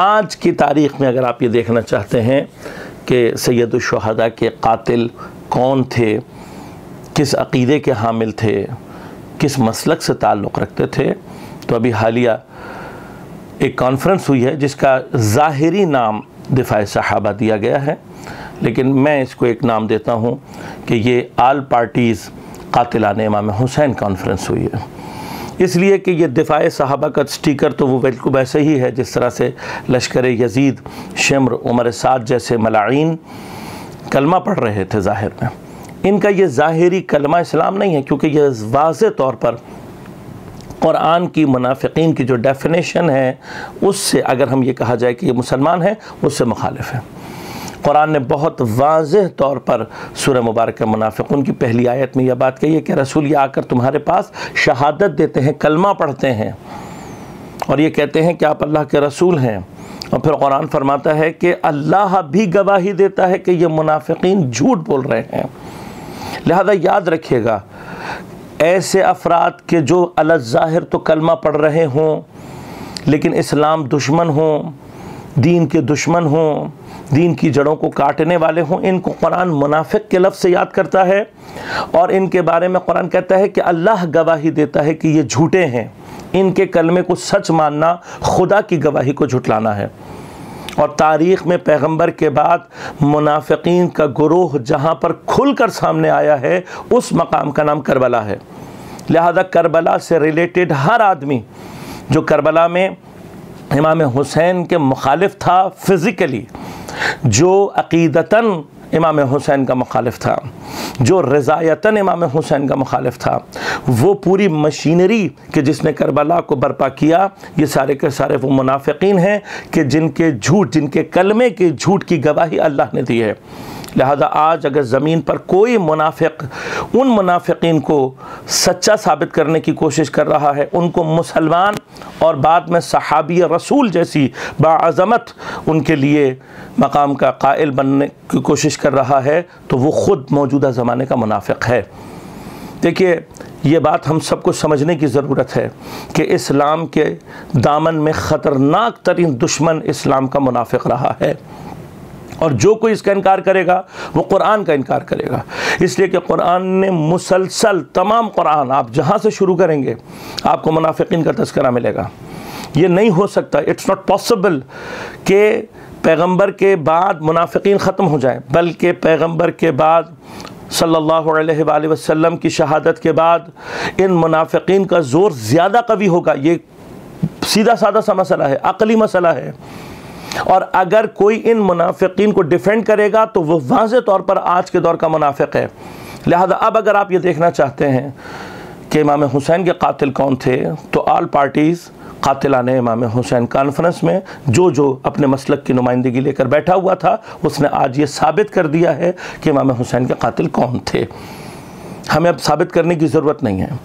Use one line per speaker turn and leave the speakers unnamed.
आज की तारीख़ में अगर आप ये देखना चाहते हैं कि सैयदुश्शुहदा के कातिल कौन थे, किस अक़ीदे के हामिल थे, किस मसलक से ताल्लुक़ रखते थे, तो अभी हालिया एक कॉन्फ्रेंस हुई है जिसका ज़ाहिरी नाम दिफ़ा सहाबा दिया गया है, लेकिन मैं इसको एक नाम देता हूँ कि ये आल पार्टीज़ कातिलाने इमाम हुसैन कॉन्फ्रेंस हुई है। इसलिए कि ये दिफ़ा सहाबा का स्टिकर तो वो बिल्कुल वैसे ही है जिस तरह से लश्कर यजीद, शिम्र, उमर साद जैसे मलाईन कलमा पढ़ रहे थे ज़ाहिर में। इनका ये ज़ाहिरी कलमा इस्लाम नहीं है, क्योंकि ये वाज़े तौर पर कुरान की मुनाफिकीन की जो डेफिनेशन है उससे, अगर हम ये कहा जाए कि ये मुसलमान है, उससे मुखालिफ है। कुरान ने बहुत वाज़ेह तौर पर सूरह मुबारक मुनाफिकून की पहली आयत में यह बात कही है कि रसूल ये आकर तुम्हारे पास शहादत देते हैं, कलमा पढ़ते हैं और ये कहते हैं कि आप अल्लाह के रसूल हैं, और फिर कुरान फरमाता है कि अल्लाह भी गवाही देता है कि ये मुनाफिकीन झूठ बोल रहे हैं। लिहाजा याद रखिएगा, ऐसे अफराद के जो अल-ज़ाहिर तो कलमा पढ़ रहे हों लेकिन इस्लाम दुश्मन हों, दीन के दुश्मन हों, दीन की जड़ों को काटने वाले हों, इनको कुरान मुनाफिक के लफ्ज़ से याद करता है और इनके बारे में कुरान कहता है कि अल्लाह गवाही देता है कि ये झूठे हैं। इनके कलमे को सच मानना खुदा की गवाही को झुटलाना है। और तारीख़ में पैगंबर के बाद मुनाफिकीन का गुरूह जहाँ पर खुलकर सामने आया है उस मकाम का नाम करबला है। लिहाजा करबला से रिलेटेड हर आदमी जो करबला में इमाम हुसैन के मुखालिफ था फ़िज़िकली, जो अक़ीदतन इमाम हुसैन का मुखालिफ था, जो रज़ायतन इमाम हुसैन का मुखालिफ था, वो पूरी मशीनरी कि जिसने करबला को बर्पा किया, ये सारे के सारे वो मुनाफिकीन हैं कि जिनके झूठ, जिनके कलमे के झूठ की गवाही अल्लाह ने दी है। लिहाजा आज अगर ज़मीन पर कोई मुनाफिक उन मुनाफिकीन को सच्चा साबित करने की कोशिश कर रहा है, उनको मुसलमान और बाद में सहाबी रसूल जैसी बाअज़मत उनके लिए मकाम का कायल बनने की कोशिश कर रहा है, तो वो ख़ुद मौजूदा ज़माने का मुनाफिक है। देखिए, ये बात हम सबको समझने की ज़रूरत है कि इस्लाम के दामन में ख़तरनाक तरीन दुश्मन इस्लाम का मुनाफिक रहा है, और जो कोई इसका इनकार करेगा वो कुरान का इनकार करेगा। इसलिए कि कुरान ने मुसलसल तमाम कुरान आप जहाँ से शुरू करेंगे आपको मुनाफिकीन का तज़किरा मिलेगा। ये नहीं हो सकता, इट्स नॉट पॉसिबल कि पैगंबर के बाद मुनाफिकीन ख़त्म हो जाए, बल्कि पैगंबर के बाद सल्लल्लाहु अलैहि वसल्लम की शहादत के बाद इन मुनाफिकीन का ज़ोर ज़्यादा कवी होगा। ये सीधा साधा सा मसला है, अक़ली मसला है, और अगर कोई इन मुनाफिकीन को डिफेंड करेगा तो वो वाज़े तौर पर आज के दौर का मुनाफिक है। लिहाजा अब अगर आप ये देखना चाहते हैं कि इमाम हुसैन के कातिल कौन थे, तो आल पार्टीज़ कातिलाने इमाम हुसैन कॉन्फ्रेंस में जो अपने मसलक की नुमाइंदगी लेकर बैठा हुआ था, उसने आज ये साबित कर दिया है कि इमाम हुसैन के कातिल कौन थे। हमें अब साबित करने की ज़रूरत नहीं है।